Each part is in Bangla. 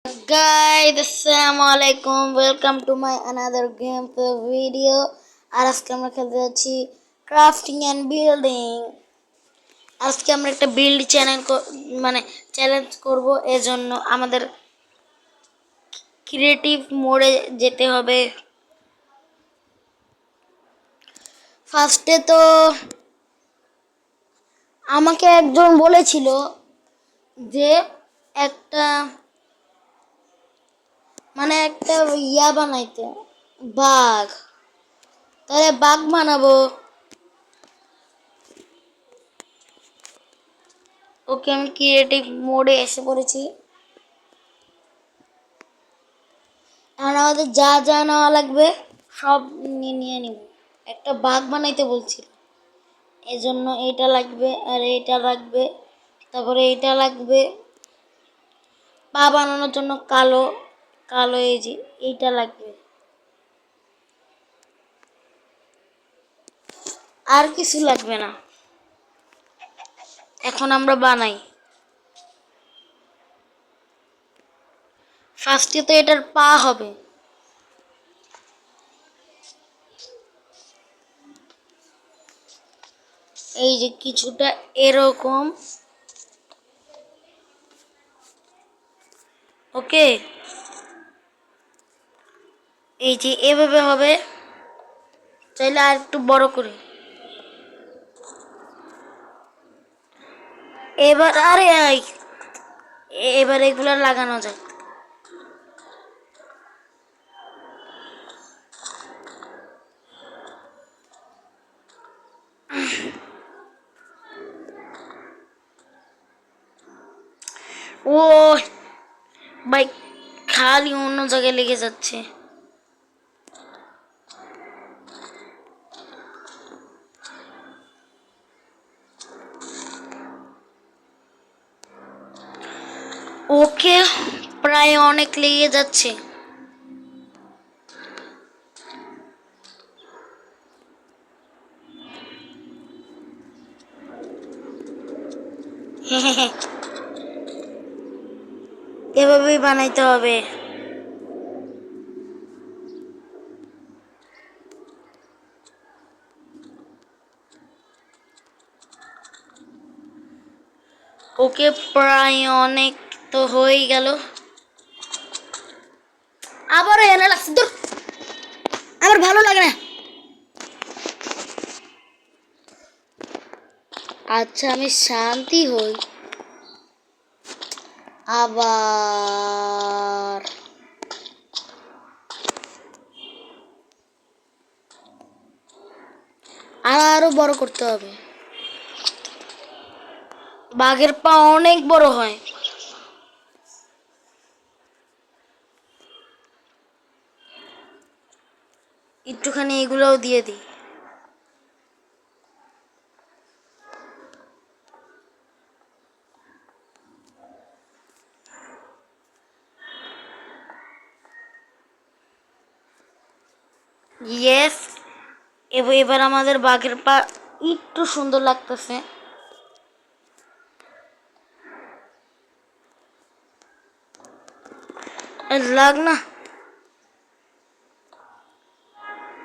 Guys, assalamu alaikum. Welcome to my another gameplay video. আর আজকে আমরা খেলতে যাচ্ছি ক্রাফটিং এন্ড বিল্ডিং। আজকে আমরা একটা বিল্ড চ্যালেঞ্জ করব। এজন্য আমাদের ক্রিয়েটিভ মোডে যেতে হবে। ফার্স্টে তো আমাকে একজন বলেছিল যে একটা একটা ইয়া বানাইতে, বাঘ। তাহলে বাঘ বানাবো। ওকে, আমি ক্রিয়েটিভ মোডে এসে পড়েছি। এখন আমাদের যা যা নেওয়া লাগবে সব নিয়ে নিব। একটা বাঘ বানাইতে বলছিল, এজন্য এটা লাগবে আর এটা লাগবে। তারপরে এটা লাগবে পা বানানোর জন্য কালো কালো এই যে এইটা লাগবে। আর কিছু লাগবে না। এখন আমরা বানাই। ফার্স্টে তো এটার পা হবে। এই যে কিছুটা এরকম। ওকে, এই যে এভাবে হবে। চাইলে আর একটু বড় করে। এবার এবার এগুলো লাগানো যায়। ও ভাই, খালি অন্য জায়গায় লেগে যাচ্ছে। ওকে, প্রায় অনেক লেগে যাচ্ছে। এভাবেই বানাইতে হবে। ওকে, প্রায় অনেক তো হয়ে গেল। আবারও এনে লাগছে, দূর, আমার ভালো লাগে না। আচ্ছা, আমি শান্তি হই। আবার আরো বড় করতে হবে। বাঘের পা অনেক বড় হয়। একটুখানি এগুলোও দিয়ে দিই। ইয়েস, এবার আমাদের বাঘের পা একটু সুন্দর লাগতেছে। লাগ না।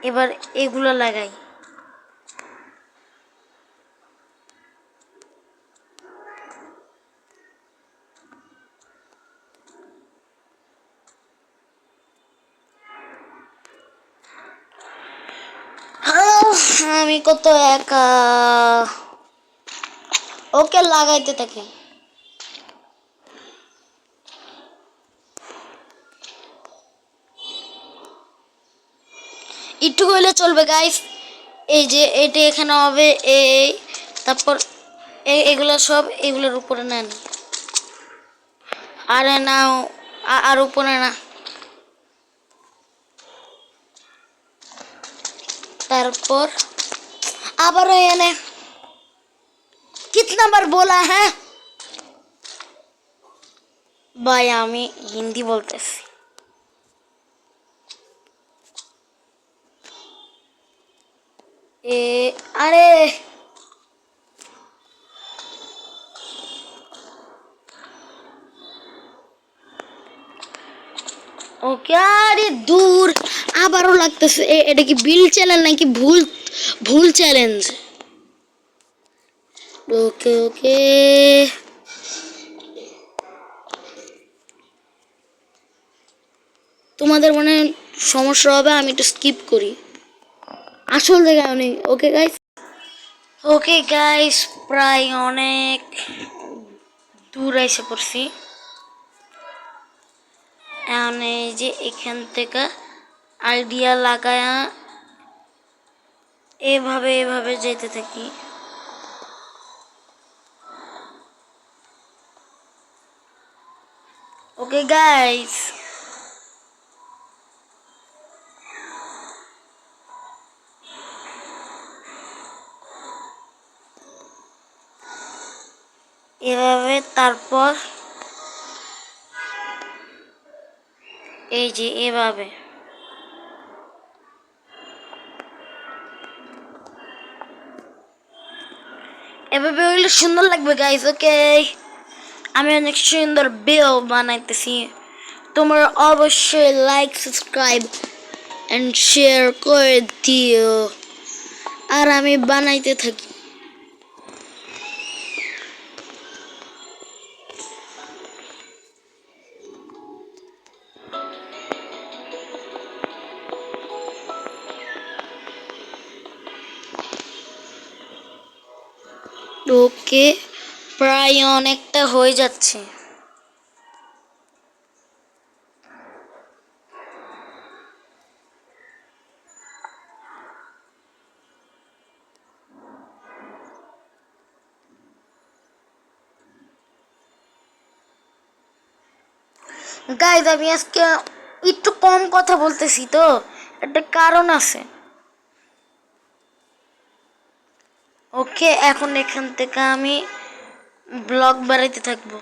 এবার এগুলো লাগাই। আমি কত একা। ওকে, লাগাইতে থাকি। একটু হইলে চলবে গাইস। এই যে এটা এখানে হবে, এই তারপর এগুলো সব এগুলোর উপরে নেন। আরে নাও, আর উপরে না। তারপর আবার এনে कितना बार बोला है भाई, আমি হিন্দি বলতেছি। আরে ওকে, আরে দূর, আবারও লাগতেছে। এটা কি বিল চ্যালেঞ্জ নাকি ভুল ভুল চ্যালেঞ্জ? ওকে ওকে, তোমাদের মনে সমস্যা হবে, আমি একটু স্কিপ করি, আসল জায়গায় নেই। ওকে গাইস, ওকে গাইস, প্রায় অনেক দূর এসে পড়ছি। এখন এই যে এখান থেকে আইডিয়া লাগায়া এভাবে এভাবে যেতে থাকি। ওকে গাইস, এভাবে, তারপর এই যে এভাবে এভাবে হইলে সুন্দর লাগবে গাইস। ওকে, আমি অনেক সুন্দর বিল বানাইতেছি। তোমরা অবশ্যই লাইক, সাবস্ক্রাইব এন্ড শেয়ার করে দিও, আর আমি বানাইতে থাকি। ওকে, প্রায় অনেকটা হয়ে যাচ্ছে। গাইজ, আমি আজকে একটু কম কথা বলতেছি, তো একটা কারণ আছে। ওকে, এখন এখান থেকে আমি ব্লগ বাড়াইতে থাকবো।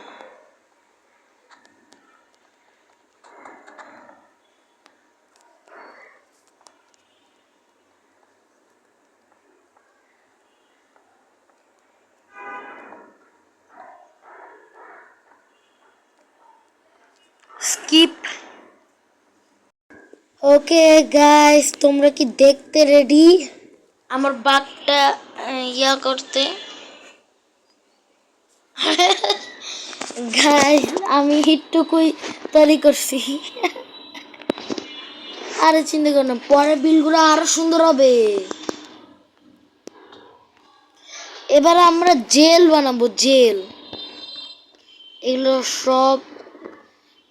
স্কিপ। ওকে গাইস, তোমরা কি দেখতে রেডি আমার বাঘটা ইয়া করতে? গাইস, আমি হিটটুকুই তৈরি করছি। আরে চিন্তা করো না, পরের বিলগুলো আরো সুন্দর হবে। এবার আমরা জেল বানাবো, জেল। এগুলো সব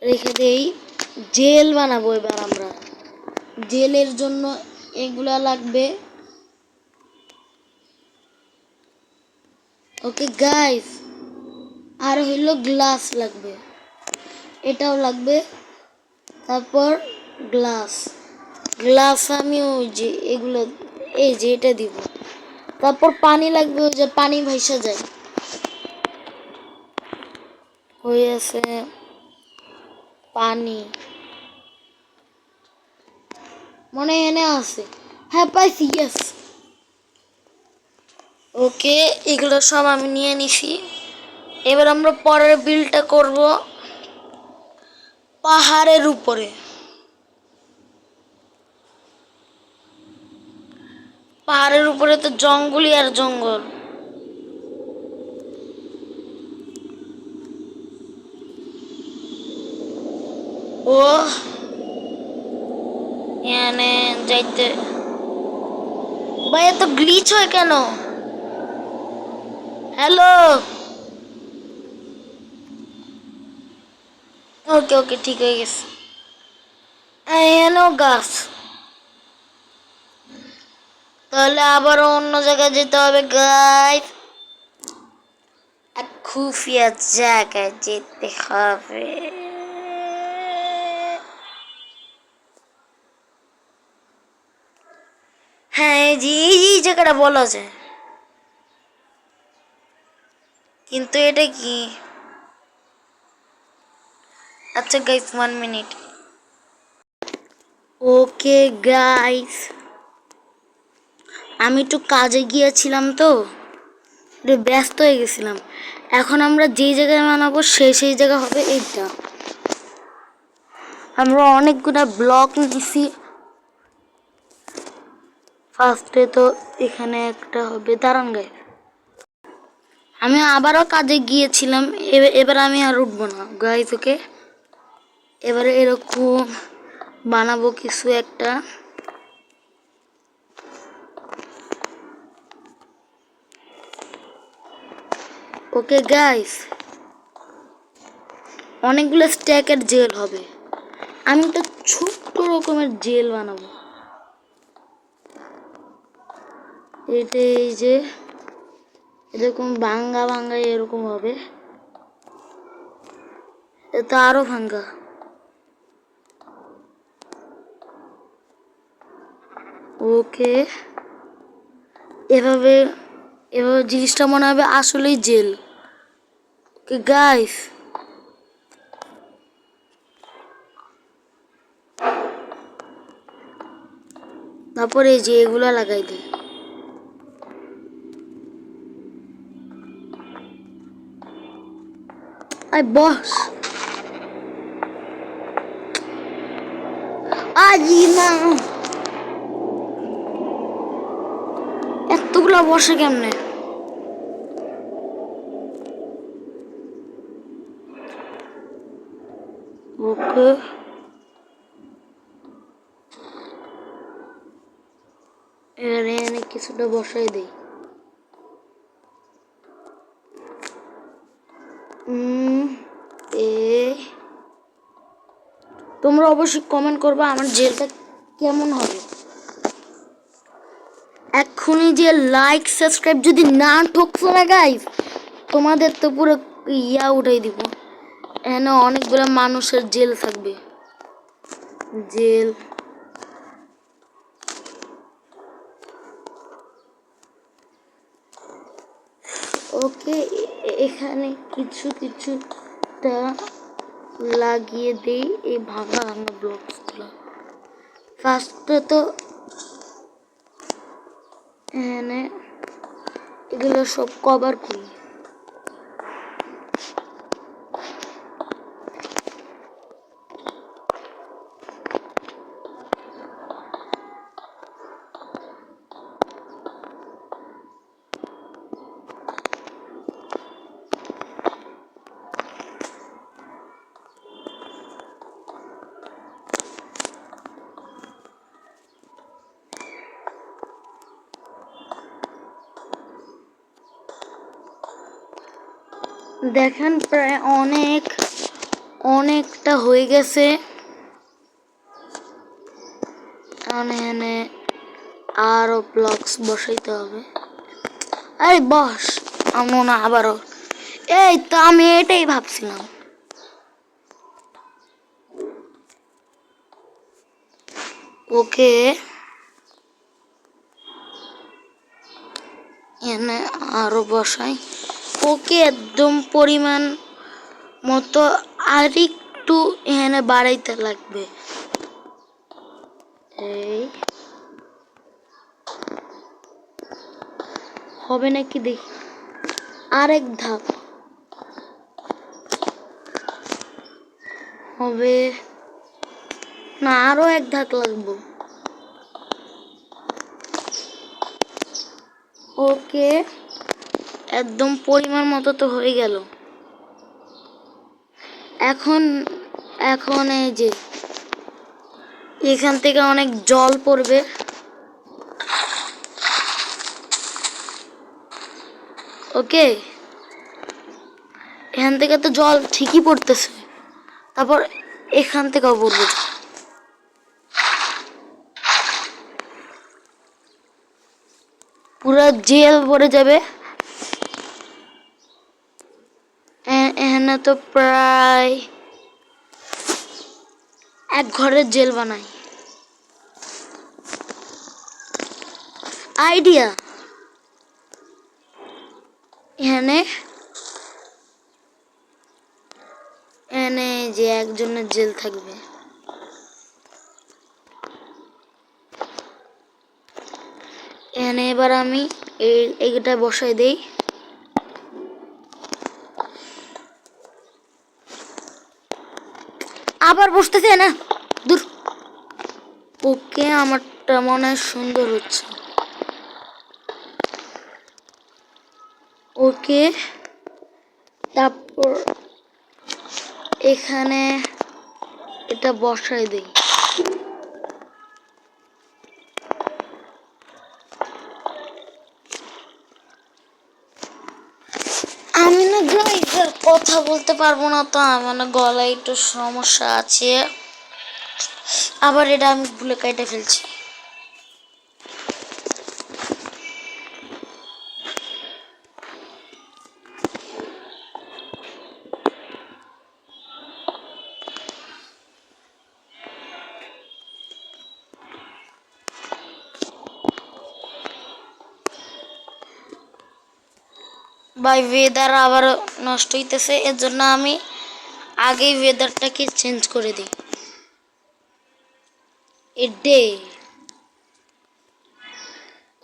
রেখে দেই, জেল বানাবো এবার আমরা। জেলের জন্য এগুলা লাগবে। ওকে গাইস, আর হইলো গ্লাস লাগবে, এটাও লাগবে। তারপর গ্লাস, গ্লাস আমি ওই যে এগুলো, এই যে এটা দিব। তারপর পানি লাগবে, ওই যে পানি ভাইসা যায়। হয়ে আছে পানি, মনে এনে আছে, হ্যাঁ পাইছি, ইয়েস। ওকে, এগুলো সব আমি নিয়ে নিছি। এবার আমরা পরের বিলটা করব পাহাড়ের উপরে। পাহাড়ের উপরে তো জঙ্গলই আর জঙ্গল। ও এখানে যাইতে ভাই, এত গ্লিচ হয় কেন? হ্যালো, ওকে ওকে, ঠিক হয়ে গেছে। এখানেও গাছ, তাহলে আবারও অন্য জায়গায় যেতে হবে গাইস। এক খুফিয়া জায়গায় যেতে হবে। হ্যাঁ, এই যে এই জায়গাটা বলা যায়, কিন্তু এটা কি? আচ্ছা গাইস, 1 মিনিট। ওকে গাইস, আমি একটু কাজে গিয়েছিলাম, তো একটু ব্যস্ত হয়ে গেছিলাম। এখন আমরা যেই জায়গায় বানাবো সেই জায়গা হবে এইটা। আমরা অনেকগুলো ব্লক নিছি। ফার্স্টে তো এখানে একটা হবে, দাঁড়ান গাইস। আমি আবারও কাজে গিয়েছিলাম, এবার আমি আর উঠবো না গাইস। ওকে, এবারে এরকম বানাবো কিছু একটা। ওকে গাইস, অনেকগুলো স্ট্যাকের জেল হবে। আমি একটা ছোট্ট রকমের জেল বানাবো। এটা এই যে এরকম ভাঙ্গা ভাঙ্গা এরকম হবে, এটা আরো ভাঙ্গা। ওকে, এভাবে এভাবে জিনিসটা মনে হবে আসলেই জেল। ওকে গাইস, তারপরে এই যে এগুলা লাগাই দিই। আই বস, আজি না, এতগুলা বসে কেমনে? ওকে, এবারে এনে কিছুটা বসাই দিই। তোমরা অবশ্যই কমেন্ট করবা আমার জেলটা কেমন হবে। এখনই যে লাইক সাবস্ক্রাইব যদি না ঠকছো না গাইস, তোমাদের তো পুরো ইয়া উঠাই দিব। এখানে অনেকগুলো মানুষের জেল থাকবে, জেল। ওকে, এখানে কিছু কিছুটা লাগিয়ে দেই এই ভাঙা ভাঙা ব্লকসগুলো। ফার্স্টে তো এখানে এগুলো সব কভার করি। দেখেন প্রায় অনেকটা হয়ে গেছে। এখানে আরো ব্লকস বসাইতে হবে। আরে বস, আমো না আবারও। এই তো আমি এটাই ভাবছিলাম। ওকে, এখানে আরো বসাই। ওকে, একদম পরিমাণ মতো আর একটু এখানে বাড়াইতে লাগবে। এই হবে নাকি দেখি, আরেক ধাপ হবে না, আরো এক ধাপ লাগবে। ওকে, একদম পরিমাণ মতো তো হয়ে গেল। এখন এই যে এখান থেকে অনেক জল পড়বে। ওকে, এখান থেকে তো জল ঠিকই পড়তেছে, তারপর এখান থেকেও পড়বে। পুরো জেল ভরে যাবে। এখানে তো প্রায় এক ঘরের জেল বানাই। আইডিয়া, এখানে যে একজনের জেল থাকবে। এখানে এবার আমি এইটা বসাই দেই। আবার বসতেছে না, দূর। ওকে, আমারটা মনে হয় সুন্দর হচ্ছে। ওকে, তারপর এখানে এটা বসাই দিই। আমি না গাইস আর কথা বলতে পারবো না, তো আমার না গলায় একটু সমস্যা আছে। আবার এটা আমি ভুলে কেটে ফেলছি। ভাই ওয়েদার আবার নষ্ট হইতেছে, এর জন্য আমি আগেই ওয়েদারটাকে চেঞ্জ করে দিই। ডে।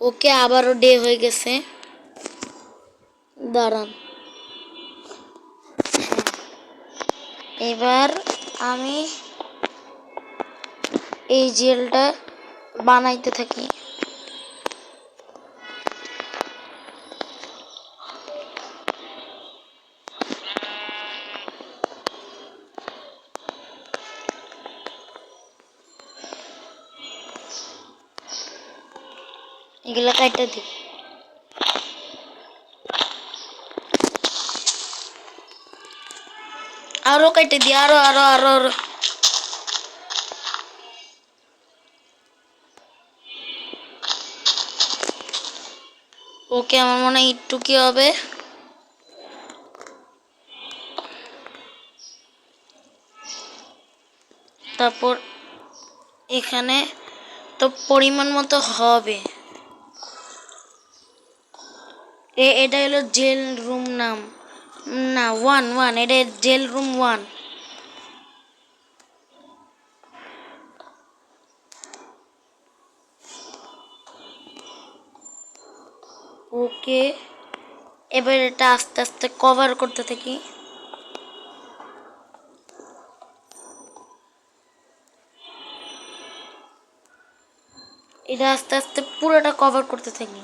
ওকে, আবারও ডে হয়ে গেছে। দাঁড়ান, এবার আমি এই জেলটা বানাইতে থাকি। এগুলা কাইটা দিই। আরো কাইটে দিই, আরো আরো আরো আরো। ওকে, আমার মনে হয় একটু কি হবে। তারপর এখানে তো পরিমাণ মতো হবে। এটা হলো জেল রুম নাম, না 1 এটা জেল রুম 1। ওকে, এবার এটা আস্তে আস্তে কভার করতে থাকি। এটা আস্তে আস্তে পুরোটা কভার করতে থাকি।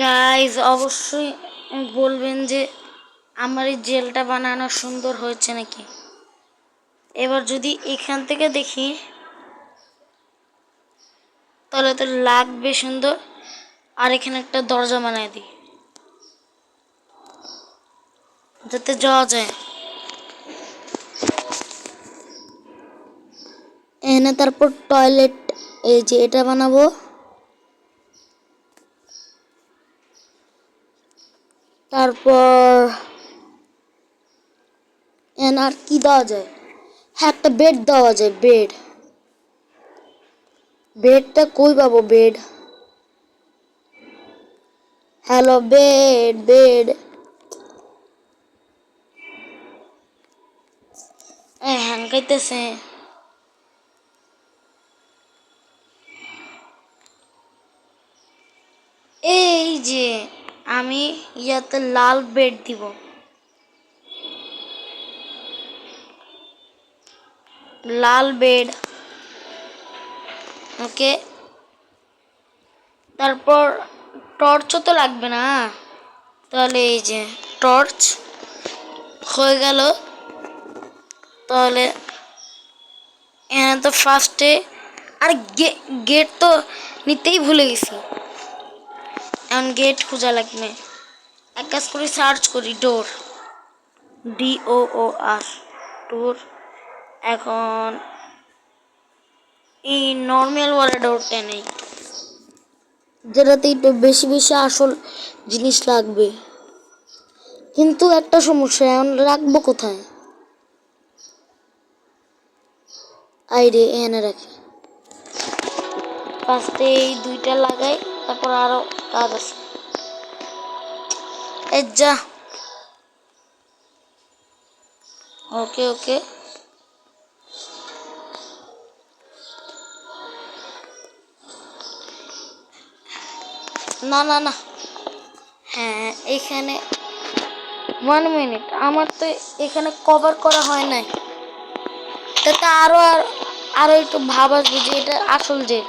গাইজ অবশ্যই বলবেন যে আমার এই জেলটা বানানো সুন্দর হয়েছে নাকি। এবার যদি এখান থেকে দেখি তাহলে তো লাগবে সুন্দর। আর এখানে একটা দরজা বানায় দিই যাতে যাওয়া যায়। এখানে তারপর টয়লেট, এই যে এটা বানাবো। তারপর এখানে আর কি দেওয়া যায়, হ্যাঁ একটা বেড দেওয়া যায়। বেডটা কই পাবো? Bed, hello bed. হ্যাং খাইতেছে। এই যে আমি ইয়াতে লাল বেড দিব। লাল বেড। ওকে, তারপর টর্চও তো লাগবে না, তাহলে এই যে টর্চ হয়ে গেল। তাহলে এখানে তো ফার্স্টে আর গেট তো নিতেই ভুলে গেছি, এখন গেট খোঁজা লাগবে। এক কাজ করি, সার্চ করি ডোর, DOOR, ডোর। এখন এই নর্মাল ওয়ালা ডোরটা নেই, যেটাতে একটু বেশি বেশি আসল জিনিস লাগবে। কিন্তু একটা সমস্যা, এখন রাখবো কোথায়? আইরে এনে রাখি। ফার্স্টে এই দুইটা লাগাই, তারপর আরো কাজ আছে। এই যা, ওকে ওকে। না না না, হ্যাঁ এখানে 1 মিনিট, আমার তো এখানে কভার করা হয় নাই, তাতে আরো আরো একটু ভাব আসবে যে এটা আসল যে।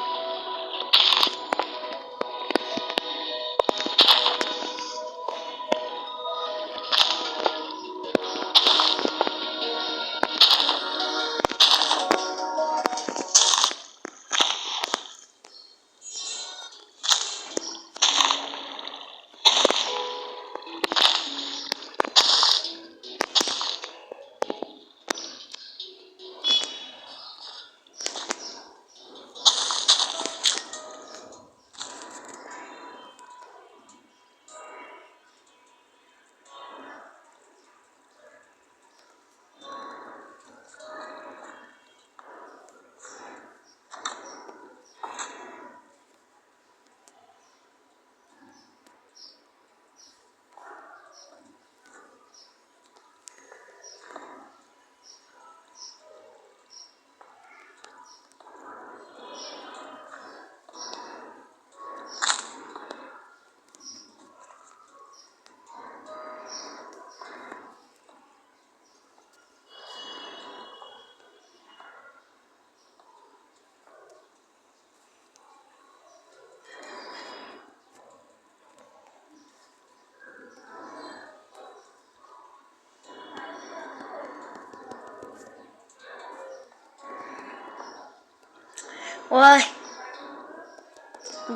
ওই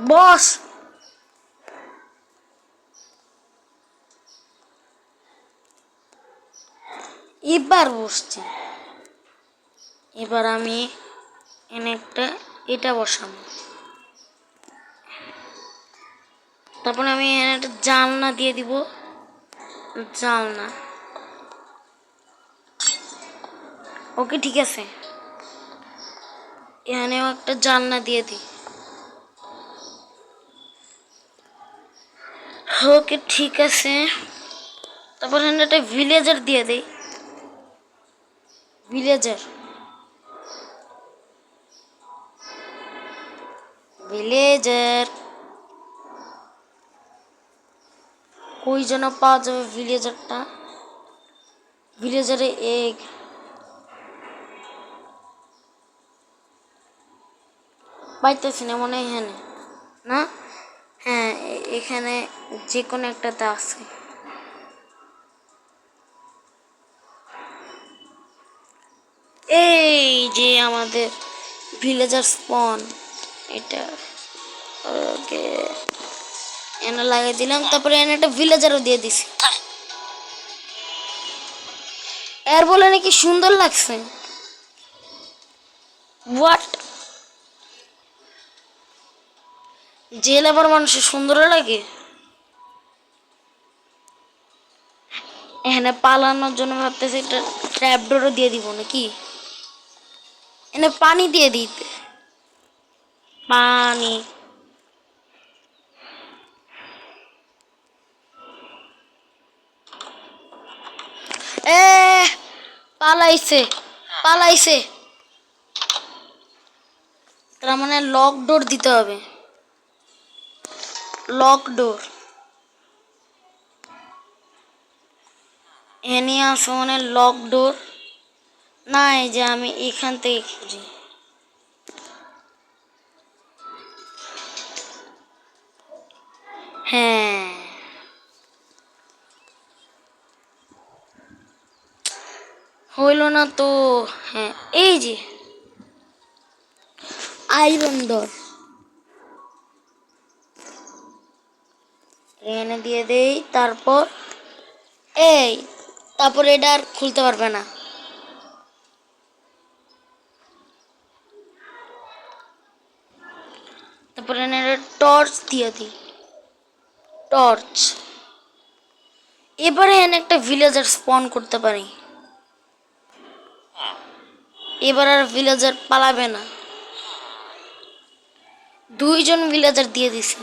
বস, এবার বসছি। এবার আমি এনে একটা এটা বসাবো, তারপরে আমি এনে একটা জানলা দিয়ে দিব। জানলা, ওকে ঠিক আছে, এখানেও একটা জানলা দিয়ে দিই। ওকে ঠিক আছে, তারপর এখানে একটা ভিলেজার দিয়ে দিই। ভিলেজার, ভিলেজার কই যেন পাওয়া যাবে ভিলেজারটা? ভিলেজারে এগ, পাইতেছি না মনে হয় এখানে না। হ্যাঁ এখানে যে কোনো একটাতে আছে। এই যে আমাদের ভিলেজার স্পন, এটা ওকে এনে লাগিয়ে দিলাম, তারপরে এনে একটা ভিলেজারও দিয়ে দিছি। এর বলে নাকি সুন্দর লাগছে। হোয়াট? জেল আবার মানুষের সুন্দর লাগে? এখানে পালানোর জন্য ভাবতেছি একটা ট্র্যাপডোরও দিয়ে দিব নাকি। এনে পানি দিয়ে দিতে, পানি। এ পালাইছে, পালাইছে, তার মানে লক ডোর দিতে হবে। লক ডোর এনে আসো, মানে লক ডোর না, এই যে আমি এখান থেকে খুঁজি। হ্যাঁ হইল না তো। হ্যাঁ এই যে আয়রন ডোর, এনে দিয়ে দেই, তারপর এই তারপর এটা আর খুলতে পারবে না। তারপরে এনে টর্চ দিয়ে দিই, টর্চ। এবারে এনে একটা ভিলেজার স্পন করতে পারি। এবার আর ভিলেজার পালাবে না। 2 জন ভিলেজার দিয়ে দিছি।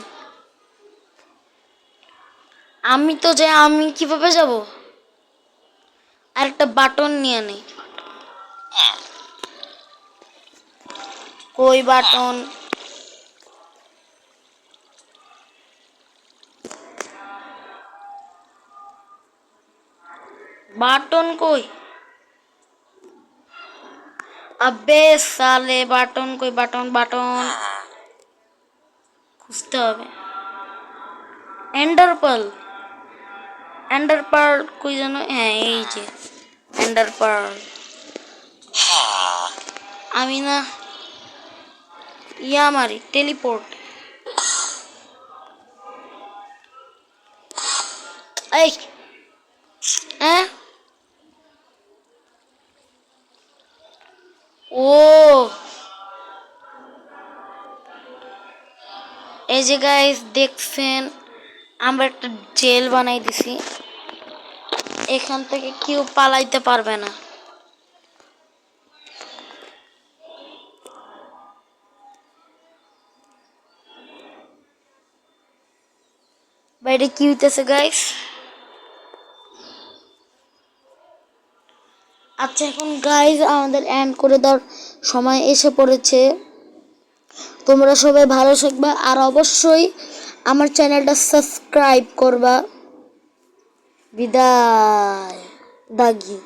আমি তো যাই, আমি কিভাবে যাব? আর একটা বাটন নিয়ে নেই। কই বাটন? বাটন কই? আবে সালে বাটন কই? বাটন বাটন খুঁজতে হবে। এন্ডার পার্ল, এন্ডার পার্ল কই জানো? হ্যাঁ এই যে এন্ডার পার্ল। আমি না ইয়া মারি টেলিপোর্ট। এই হ্যাঁ, ও এই যে গাইস দেখছেন, আমরা একটা জেল বানাই দিছি। এখান থেকে কেউ পালাইতে পারবে না। বাইরে কি হইতেছে গাইস? আচ্ছা এখন গাইস আমাদের এন্ড করে দেওয়ার সময় এসে পড়েছে। তোমরা সবাই ভালো থাকবা আর অবশ্যই আমার চ্যানেলটা সাবস্ক্রাইব করবা। বিদায় দাগি।